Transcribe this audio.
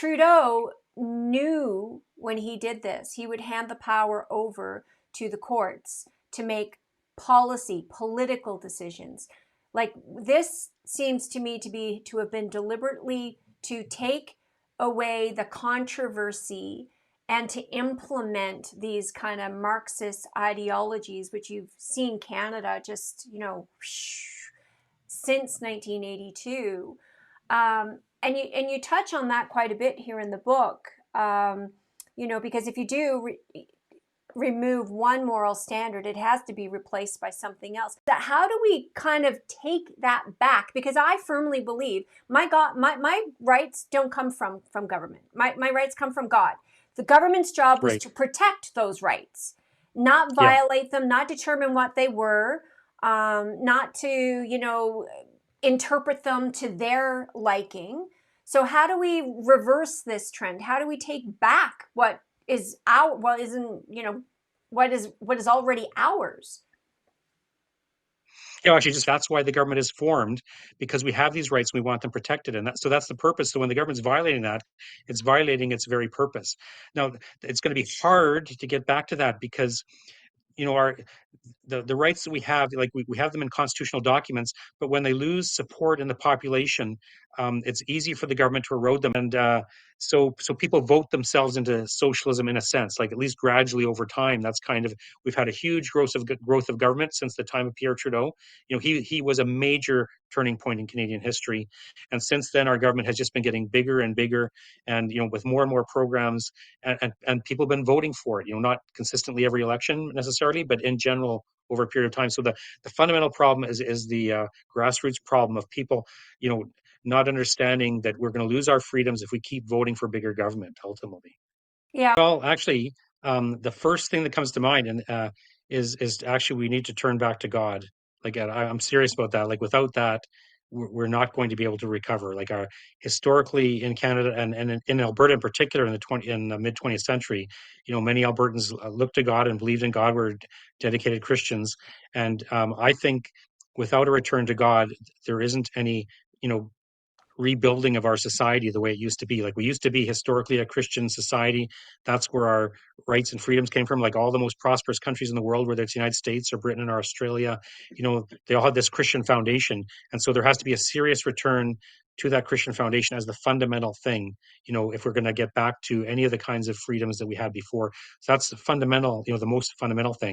Trudeau knew when he did this, he would hand the power over to the courts to make political decisions. Like, this seems to me to have been deliberately to take away the controversy and to implement these kind of Marxist ideologies, which you've seen Canada just, since 1982. And you touch on that quite a bit here in the book, because if you do remove one moral standard, it has to be replaced by something else. How do we kind of take that back? Because I firmly believe my rights don't come from government. My rights come from God. The government's job was to protect those rights, not violate them, not determine what they were, not to, interpret them to their liking. So how do we reverse this trend? How do we take back what is what is already ours? Actually, that's why the government is formed, because we have these rights and we want them protected, and so that's the purpose. So when the government's violating that, it's violating its very purpose. Now, it's going to be hard to get back to that because the rights that we have, like we have them in constitutional documents, but when they lose support in the population, it's easy for the government to erode them. And so people vote themselves into socialism in a sense, like at least gradually over time. That's we've had a huge growth of government since the time of Pierre Trudeau. He was a major turning point in Canadian history. And since then, our government has just been getting bigger and bigger, and with more and more programs, and people have been voting for it, not consistently every election necessarily, but in general over a period of time. So the fundamental problem is the grassroots problem of people, not understanding that we're going to lose our freedoms if we keep voting for bigger government ultimately. Yeah. Well, actually, the first thing that comes to mind is actually we need to turn back to God. Like, I'm serious about that. Like, without that, we're not going to be able to recover. Like, historically in Canada and in Alberta in particular in the mid 20th century, many Albertans looked to God and believed in God, were dedicated Christians, and I think without a return to God, there isn't any rebuilding of our society the way it used to be. Like, we used to be historically a Christian society. That's where our rights and freedoms came from. Like, all the most prosperous countries in the world, whether it's the United States or Britain or Australia, they all had this Christian foundation. And so there has to be a serious return to that Christian foundation as the fundamental thing, if we're going to get back to any of the kinds of freedoms that we had before. So that's the fundamental, the most fundamental thing.